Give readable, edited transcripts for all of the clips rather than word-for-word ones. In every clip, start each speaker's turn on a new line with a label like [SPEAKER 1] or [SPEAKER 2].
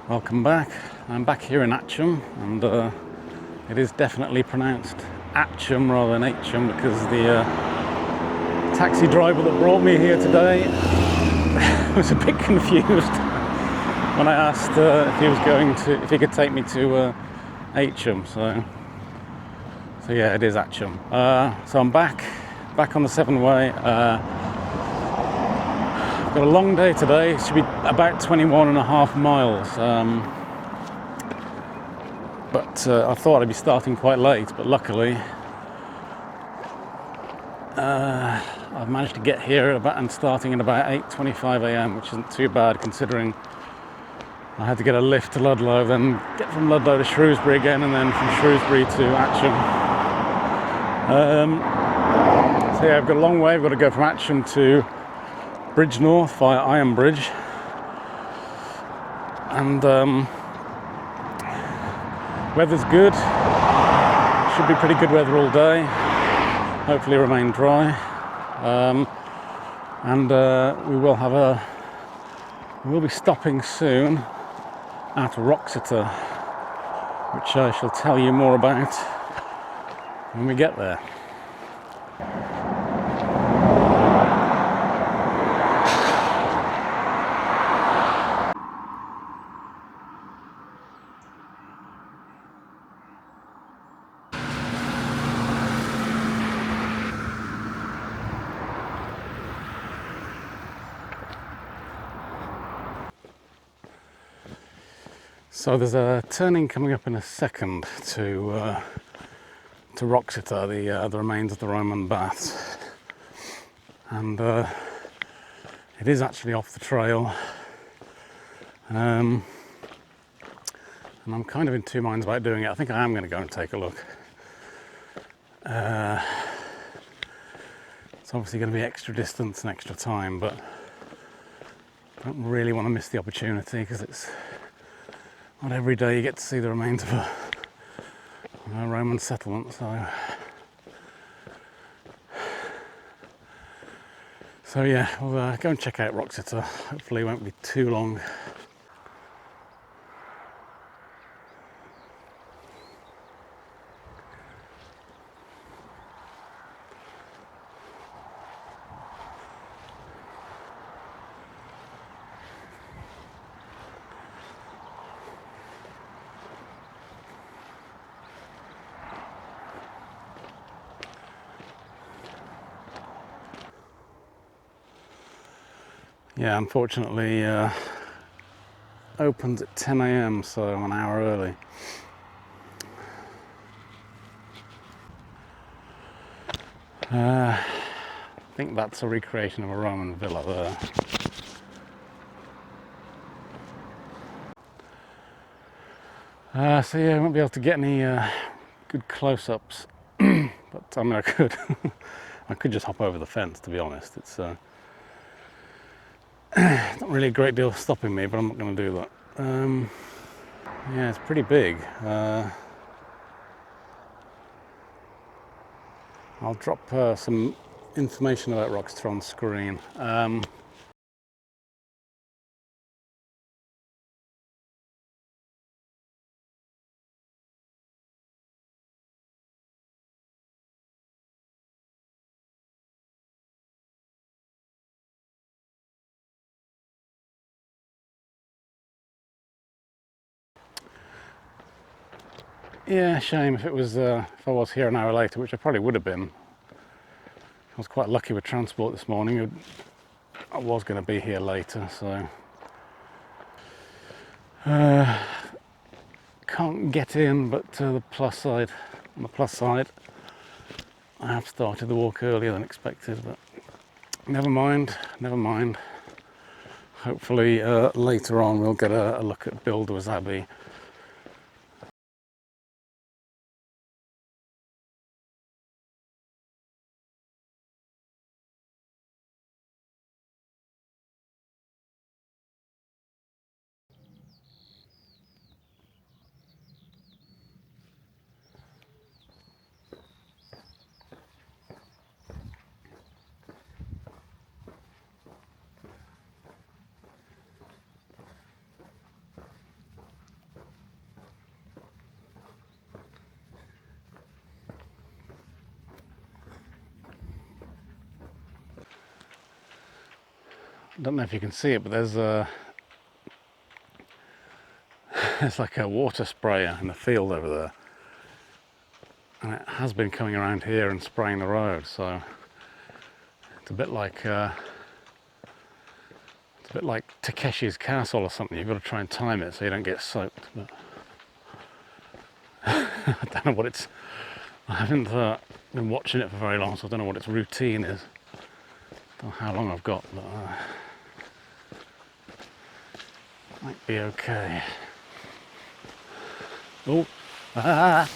[SPEAKER 1] Welcome back. I'm back here in Atcham, and it is definitely pronounced Atcham rather than Atcham because the taxi driver that brought me here today was a bit confused when I asked if he could take me to Atcham. So yeah, it is Atcham. So I'm back on the Severn way. I've got a long day today. It should be about 21.5 miles. But I thought I'd be starting quite late, but luckily I've managed to get here and starting at about 8:25 a.m, which isn't too bad considering I had to get a lift to Ludlow, then get from Ludlow to Shrewsbury again, and then from Shrewsbury to Atcham. So yeah, I've got a long way. I've got to go from Atcham to Bridgenorth via Ironbridge, and weather's good. Should be pretty good weather all day. Hopefully remain dry, and we'll be stopping soon at Wroxeter, which I shall tell you more about when we get there. So there's a turning coming up in a second to Wroxeter, the remains of the Roman baths, and it is actually off the trail, and I'm kind of in two minds about doing it. I think I am going to go and take a look. It's obviously going to be extra distance and extra time, but I don't really want to miss the opportunity because it's not every day you get to see the remains of a Roman settlement. So yeah, we'll go and check out Wroxeter. Hopefully it won't be too long. Yeah, unfortunately opens at 10 a.m, so I'm an hour early. I think that's a recreation of a Roman villa there. So yeah, I won't be able to get any good close-ups, but I mean I could. I could just hop over the fence, to be honest. It's not really a great deal stopping me, but I'm not going to do that. Yeah, it's pretty big. I'll drop some information about Wroxeter on screen. Yeah, shame if I was here an hour later, which I probably would have been. I was quite lucky with transport this morning. I was going to be here later, so can't get in. But on the plus side, I have started the walk earlier than expected. But never mind. Hopefully later on we'll get a look at Builders Abbey. I don't know if you can see it, but there's like a water sprayer in the field over there, and it has been coming around here and spraying the road. So it's a bit like Takeshi's Castle or something. You've got to try and time it so you don't get soaked. But I don't know what it's. I haven't been watching it for very long, so I don't know what its routine is. I don't know how long I've got, but might be okay. Oh, ah!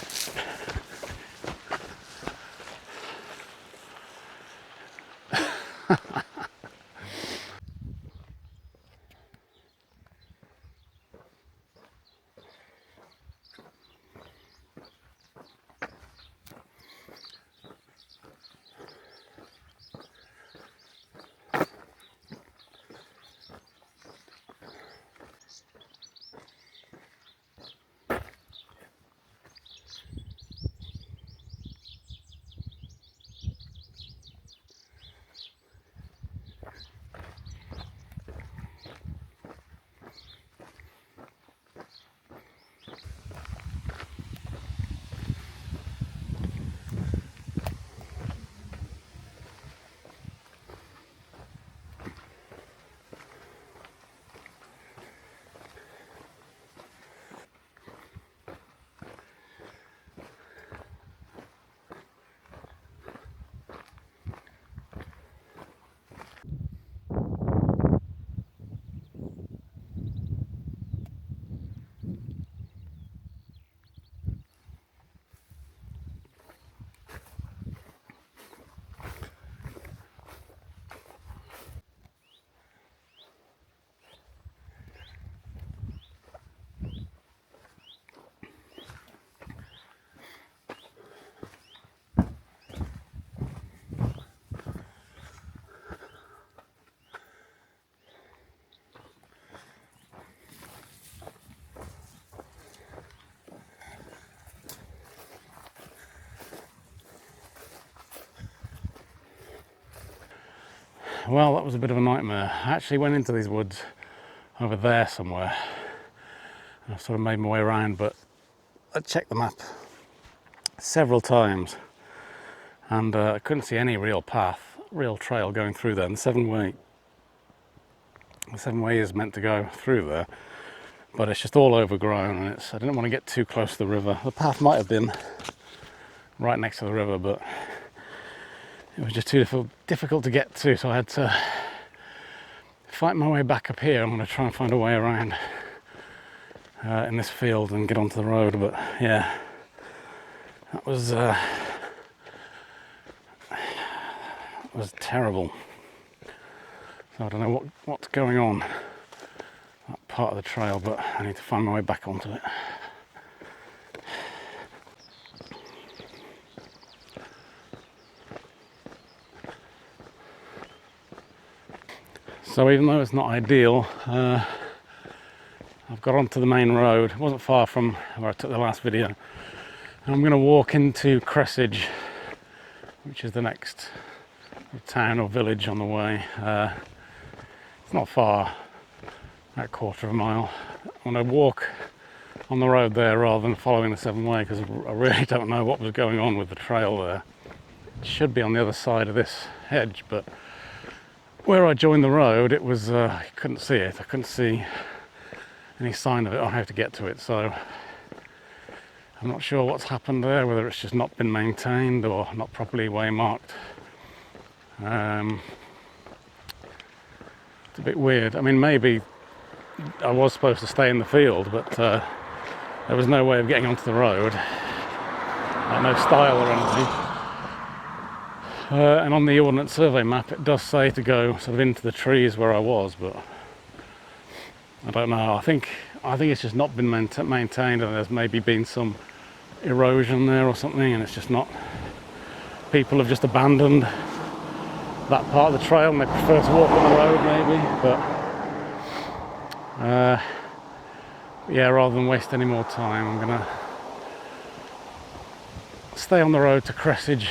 [SPEAKER 1] Well, that was a bit of a nightmare. I actually went into these woods over there somewhere. I sort of made my way around, but I checked the map several times and I couldn't see any real path, real trail going through there. And the Severn Way is meant to go through there, but it's just all overgrown, and I didn't want to get too close to the river. The path might have been right next to the river, but it was just too difficult to get to, so I had to fight my way back up here. I'm going to try and find a way around in this field and get onto the road. But yeah, that was terrible. So I don't know what's going on that part of the trail, but I need to find my way back onto it. So even though it's not ideal, I've got onto the main road. It wasn't far from where I took the last video. And I'm going to walk into Cressidge, which is the next town or village on the way. It's not far, about a quarter of a mile. I'm going to walk on the road there rather than following the Severn Way, because I really don't know what was going on with the trail there. It should be on the other side of this hedge, but where I joined the road, it was, I couldn't see it. I couldn't see any sign of it or how to get to it. So I'm not sure what's happened there, whether it's just not been maintained or not properly waymarked. It's a bit weird. I mean, maybe I was supposed to stay in the field, but there was no way of getting onto the road. No stile or anything. And on the Ordnance Survey map it does say to go sort of into the trees where I was, but I don't know. I think it's just not been maintained, and there's maybe been some erosion there or something, and it's just not. People have just abandoned that part of the trail and they prefer to walk on the road maybe, but yeah, rather than waste any more time, I'm gonna stay on the road to Cressidge.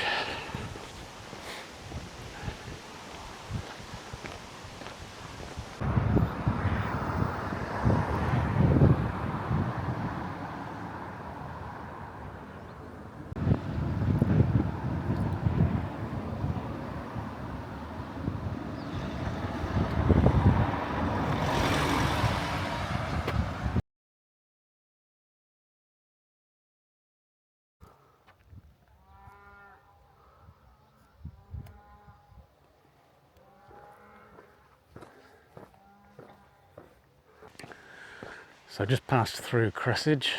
[SPEAKER 1] So just passed through Cressage,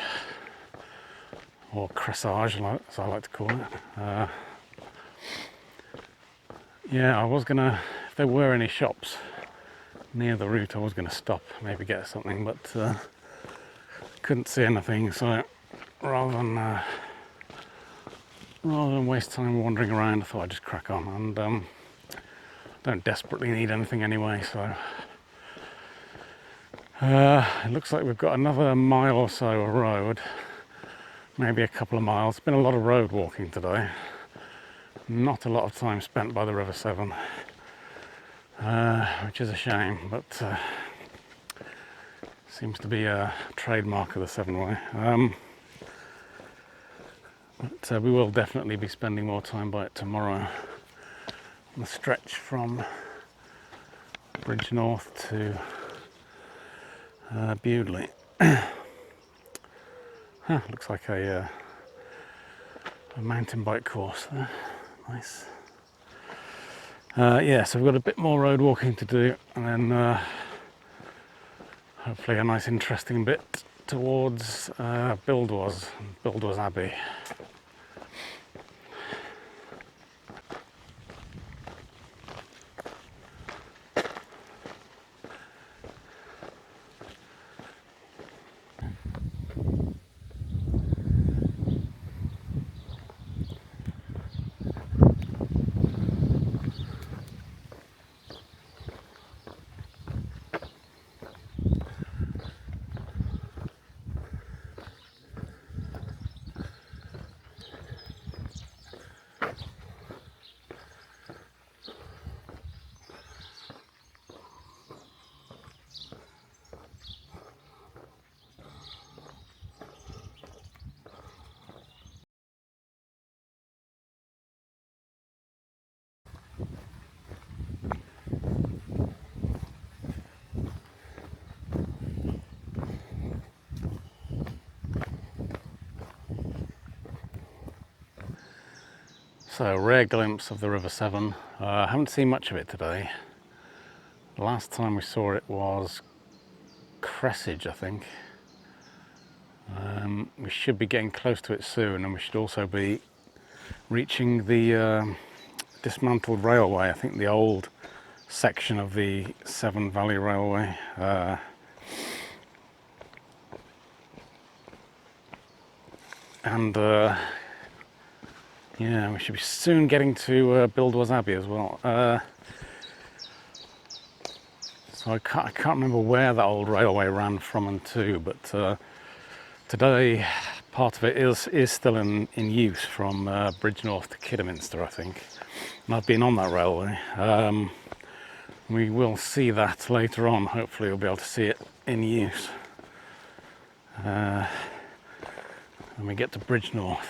[SPEAKER 1] or Cressage as I like to call it. Yeah, I was gonna, if there were any shops near the route, I was gonna stop, maybe get something, but couldn't see anything, so rather than waste time wandering around, I thought I'd just crack on, and don't desperately need anything anyway, so it looks like we've got another mile or so of road, maybe a couple of miles. It's been a lot of road walking today, not a lot of time spent by the River Severn, which is a shame, but seems to be a trademark of the Severn Way. But we will definitely be spending more time by it tomorrow on the stretch from Bridge North to Bewdley. Looks like a mountain bike course there. Nice. Yeah, so we've got a bit more road walking to do, and then hopefully a nice interesting bit towards Buildwas Abbey. So, rare glimpse of the River Severn. I haven't seen much of it today. The last time we saw it was Cressage, I think. We should be getting close to it soon, and we should also be reaching the dismantled railway. I think the old section of the Severn Valley Railway. Yeah, we should be soon getting to Buildwas Abbey as well. So I can't remember where that old railway ran from and to, but today part of it is still in use from Bridge North to Kidderminster, I think. And I've been on that railway. We will see that later on. Hopefully we'll be able to see it in use when we get to Bridge North.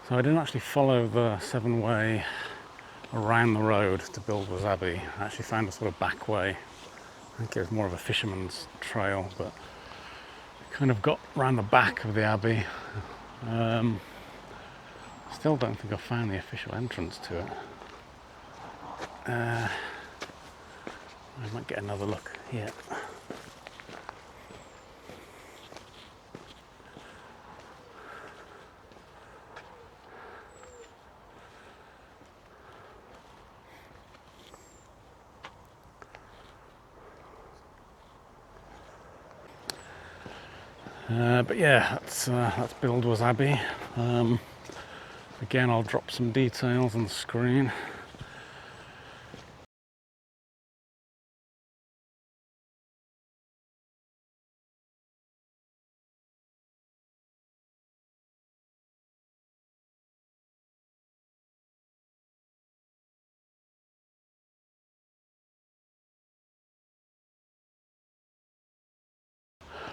[SPEAKER 1] So I didn't actually follow the Severn Way around the road to Buildwas Abbey. I actually found a sort of back way. I think it was more of a fisherman's trail, but kind of got round the back of the Abbey. Still don't think I found the official entrance to it. I might get another look here. But yeah, that's Buildwas Abbey. Again, I'll drop some details on the screen.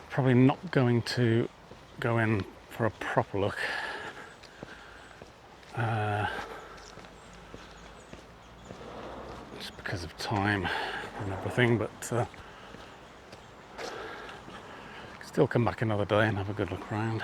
[SPEAKER 1] Probably not going to go in for a proper look just because of time and everything, but still come back another day and have a good look around.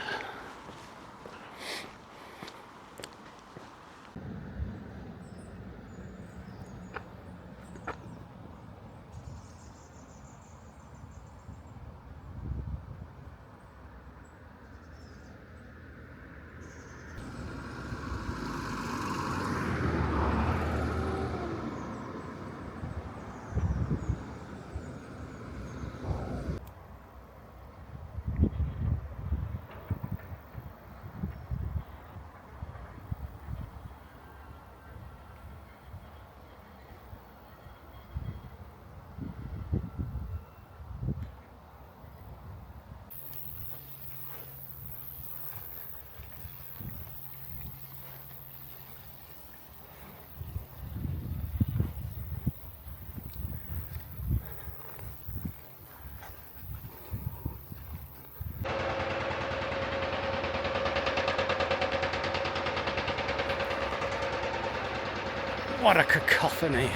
[SPEAKER 1] What a cacophony.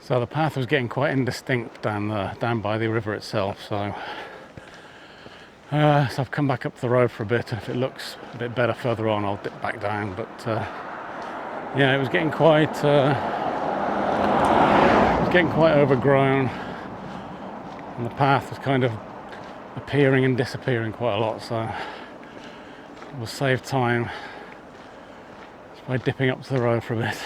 [SPEAKER 1] So the path was getting quite indistinct down by the river itself, so I've come back up the road for a bit, and if it looks a bit better further on, I'll dip back down. But yeah, it was getting quite overgrown, and the path was kind of appearing and disappearing quite a lot. So we'll save time just by dipping up to the road for a bit.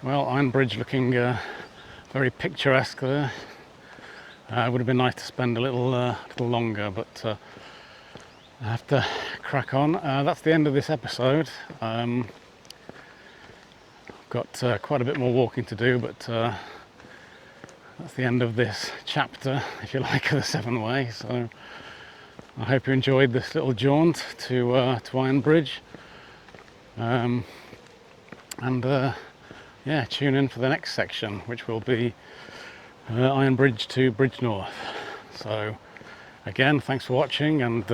[SPEAKER 1] Well, Ironbridge looking very picturesque there. It would have been nice to spend a little longer, but I have to crack on. That's the end of this episode. Got quite a bit more walking to do, but that's the end of this chapter, if you like, of the Severn Way. So I hope you enjoyed this little jaunt to Ironbridge. Yeah, tune in for the next section, which will be Ironbridge to Bridgenorth. So again, thanks for watching, and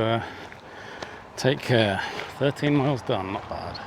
[SPEAKER 1] take care. 13 miles done, not bad.